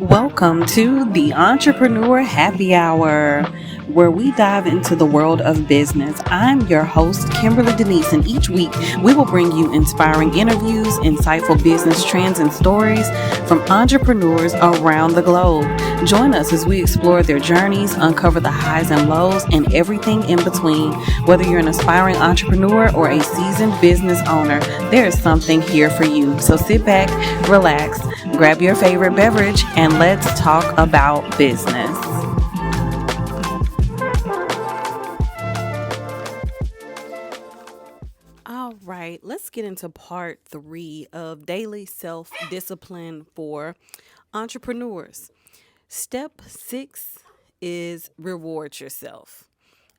Welcome to the Entrepreneur Happy Hour, where we dive into the world of business. I'm your host, Kimberlee Deneice, and each week we will bring you inspiring interviews, insightful business trends, and stories from entrepreneurs around the globe. Join us as we explore their journeys, uncover the highs and lows, and everything in between. Whether you're an aspiring entrepreneur or a seasoned business owner, there is something here for you. So sit back, relax, grab your favorite beverage, and let's talk about business. All right, let's get into part 3 of daily self discipline for entrepreneurs. Step 6 is reward yourself.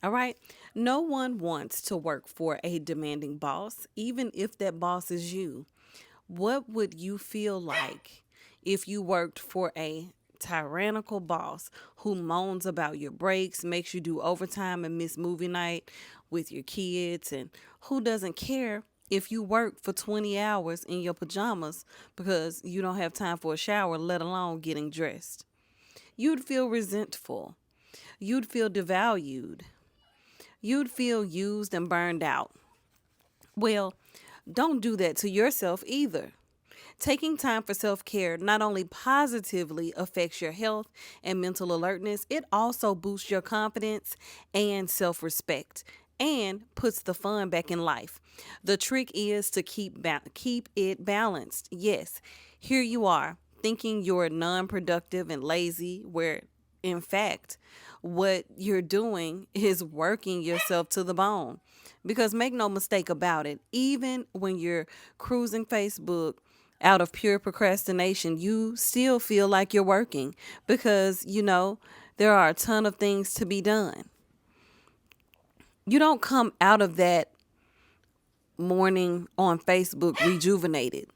All right. No one wants to work for a demanding boss, even if that boss is you. What would you feel like if you worked for a tyrannical boss who moans about your breaks, makes you do overtime and miss movie night with your kids, and who doesn't care if you work for 20 hours in your pajamas because you don't have time for a shower, let alone getting dressed? You'd feel resentful. You'd feel devalued. You'd feel used and burned out. Well, don't do that to yourself either. Taking time for self care not only positively affects your health and mental alertness, it also boosts your confidence and self respect and puts the fun back in life. The trick is to keep it balanced. Yes, here you are thinking you're non productive and lazy, where in fact, what you're doing is working yourself to the bone. Because make no mistake about it, even when you're cruising Facebook out of pure procrastination, you still feel like you're working because, there are a ton of things to be done. You don't come out of that morning on Facebook rejuvenated.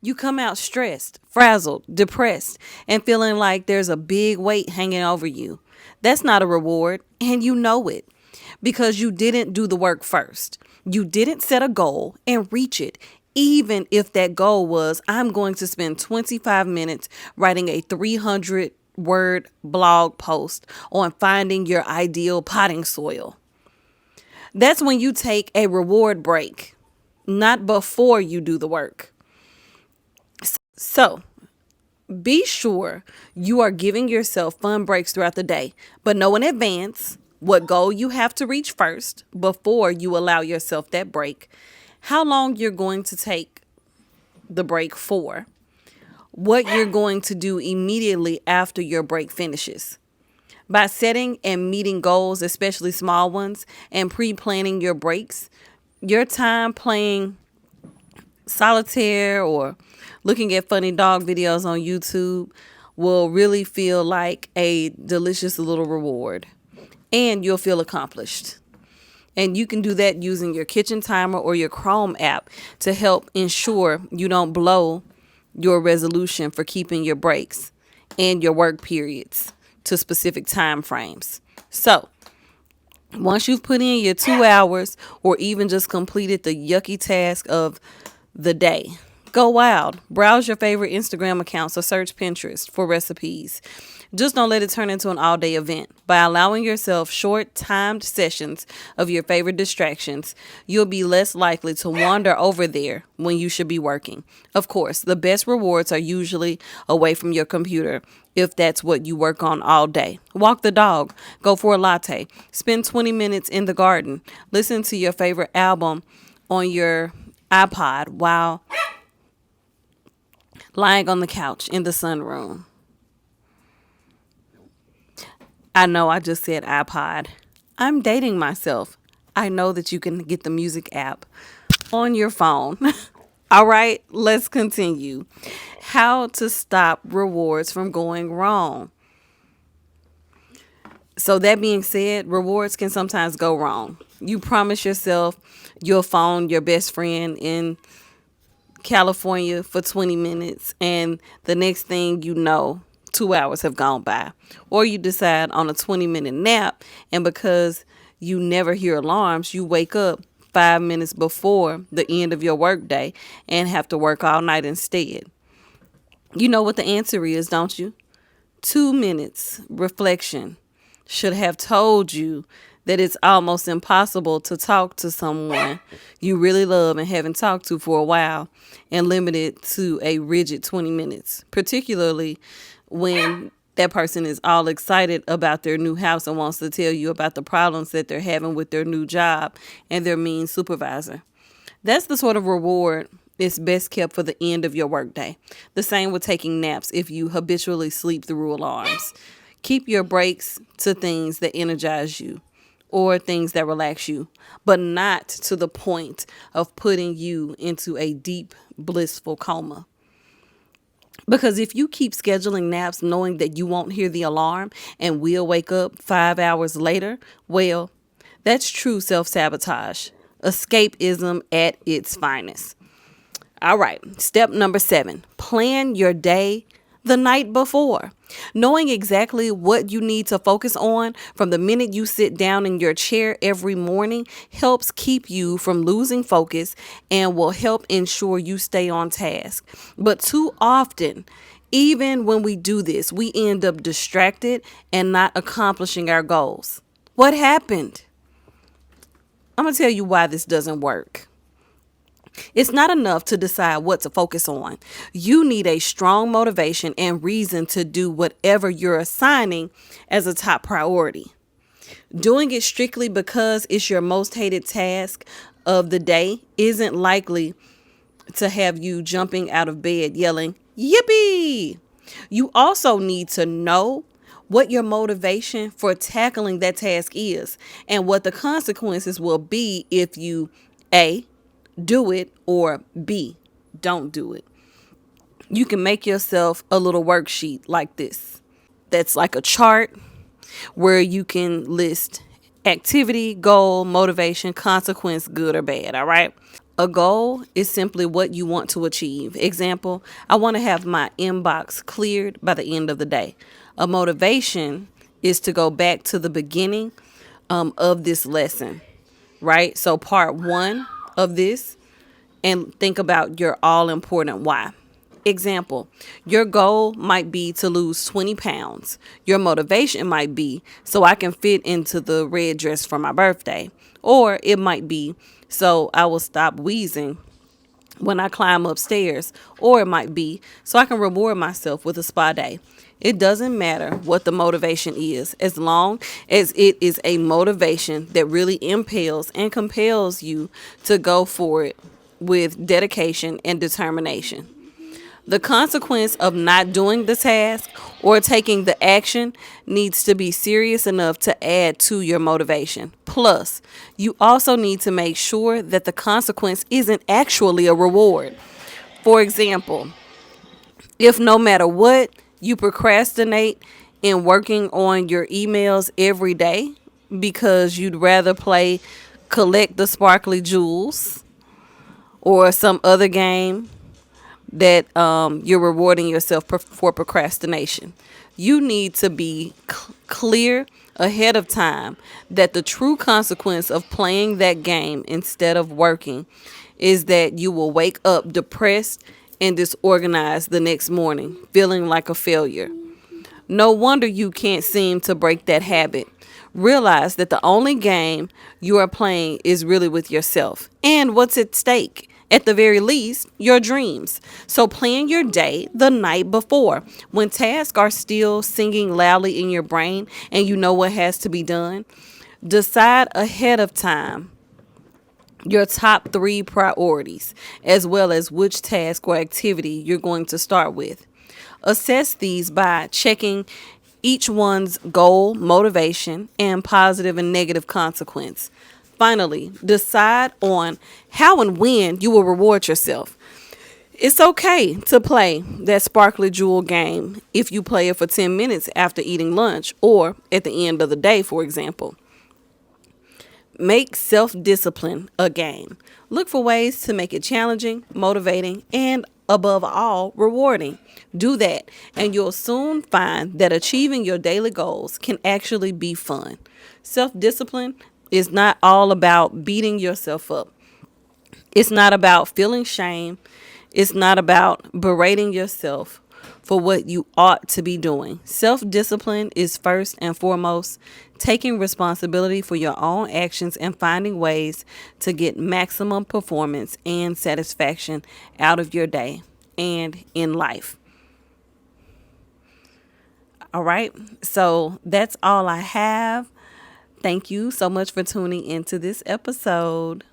You come out stressed, frazzled, depressed, and feeling like there's a big weight hanging over you. That's not a reward, and you know it because you didn't do the work first. You didn't set a goal and reach it, even if that goal was, I'm going to spend 25 minutes writing a 300-word blog post on finding your ideal potting soil. That's when you take a reward break, not before you do the work. So, be sure you are giving yourself fun breaks throughout the day, but know in advance what goal you have to reach first before you allow yourself that break, how long you're going to take the break for, what you're going to do immediately after your break finishes. By setting and meeting goals, especially small ones, and pre-planning your breaks, your time playing solitaire or looking at funny dog videos on YouTube will really feel like a delicious little reward, and you'll feel accomplished. And you can do that using your kitchen timer or your Chrome app to help ensure you don't blow your resolution for keeping your breaks and your work periods to specific time frames. So once you've put in your 2 hours or even just completed the yucky task of the day, go wild. Browse your favorite Instagram accounts or search Pinterest for recipes. Just don't let it turn into an all-day event. By allowing yourself short, timed sessions of your favorite distractions, you'll be less likely to wander over there when you should be working. Of course, the best rewards are usually away from your computer if that's what you work on all day. Walk the dog, go for a latte, spend 20 minutes in the garden, listen to your favorite album on your iPod while lying on the couch in the sunroom. I know I just said iPod. I'm dating myself. I know that you can get the music app on your phone. All right, let's continue. How to stop rewards from going wrong. So that being said, rewards can sometimes go wrong. You promise yourself you'll phone your best friend in California for 20 minutes, and the next thing you know, 2 hours have gone by. Or you decide on a 20-minute nap, and because you never hear alarms, you wake up 5 minutes before the end of your workday and have to work all night instead. You know what the answer is, don't you? 2 minutes reflection should have told you that it's almost impossible to talk to someone you really love and haven't talked to for a while and limit it to a rigid 20 minutes, particularly when that person is all excited about their new house and wants to tell you about the problems that they're having with their new job and their mean supervisor. That's the sort of reward it's best kept for the end of your workday. The same with taking naps if you habitually sleep through alarms. Keep your breaks to things that energize you or things that relax you, but not to the point of putting you into a deep, blissful coma. Because if you keep scheduling naps knowing that you won't hear the alarm and will wake up 5 hours later, well, that's true self-sabotage. Escapism at its finest. All right, step number 7, plan your day the night before. Knowing exactly what you need to focus on from the minute you sit down in your chair every morning helps keep you from losing focus and will help ensure you stay on task. But too often, even when we do this, we end up distracted and not accomplishing our goals. What happened? I'm going to tell you why this doesn't work. It's not enough to decide what to focus on. You need a strong motivation and reason to do whatever you're assigning as a top priority. Doing it strictly because it's your most hated task of the day isn't likely to have you jumping out of bed yelling, "Yippee!" You also need to know what your motivation for tackling that task is and what the consequences will be if you A, do it, or B, don't do it. You can make yourself a little worksheet like this. That's like a chart where you can list activity, goal, motivation, consequence, good or bad. All right. A goal is simply what you want to achieve. Example, I want to have my inbox cleared by the end of the day. A motivation is to go back to the beginning of this lesson, right? So part 1 of this, and think about your all important why. Example, your goal might be to lose 20 pounds. Your motivation might be so I can fit into the red dress for my birthday. Or it might be so I will stop wheezing when I climb upstairs. Or it might be so I can reward myself with a spa day. It doesn't matter what the motivation is, as long as it is a motivation that really impels and compels you to go for it with dedication and determination. The consequence of not doing the task or taking the action needs to be serious enough to add to your motivation. Plus, you also need to make sure that the consequence isn't actually a reward. For example, if no matter what, you procrastinate in working on your emails every day because you'd rather play collect the sparkly jewels or some other game that you're rewarding yourself for procrastination. You need to be clear ahead of time that the true consequence of playing that game instead of working is that you will wake up depressed and disorganized the next morning, feeling like a failure. No wonder you can't seem to break that habit. Realize that the only game you are playing is really with yourself. And what's at stake? At the very least, your dreams. So plan your day the night before. When tasks are still singing loudly in your brain and you know what has to be done, decide ahead of time your top 3 priorities, as well as which task or activity you're going to start with. Assess these by checking each one's goal, motivation, and positive and negative consequence. Finally, decide on how and when you will reward yourself. It's okay to play that sparkly jewel game if you play it for 10 minutes after eating lunch or at the end of the day, for example. Make self-discipline a game. Look for ways to make it challenging, motivating, and above all, rewarding. Do that, and you'll soon find that achieving your daily goals can actually be fun. Self-discipline is not all about beating yourself up. It's not about feeling shame. It's not about berating yourself for what you ought to be doing. Self-discipline is first and foremost taking responsibility for your own actions and finding ways to get maximum performance and satisfaction out of your day and in life. All right, so that's all I have. Thank you so much for tuning into this episode.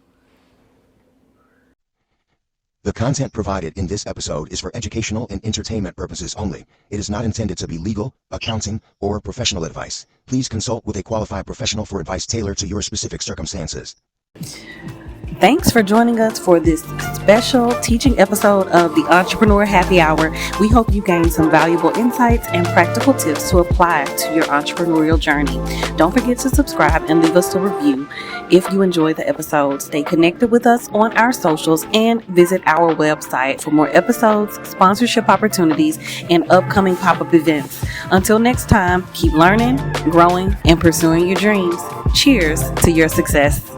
The content provided in this episode is for educational and entertainment purposes only. It is not intended to be legal, accounting, or professional advice. Please consult with a qualified professional for advice tailored to your specific circumstances. Thanks for joining us for this special teaching episode of the Entrepreneur Happy Hour. We hope you gained some valuable insights and practical tips to apply to your entrepreneurial journey. Don't forget to subscribe and leave us a review if you enjoyed the episode. Stay connected with us on our socials and visit our website for more episodes, sponsorship opportunities, and upcoming pop-up events. Until next time, keep learning, growing, and pursuing your dreams. Cheers to your success.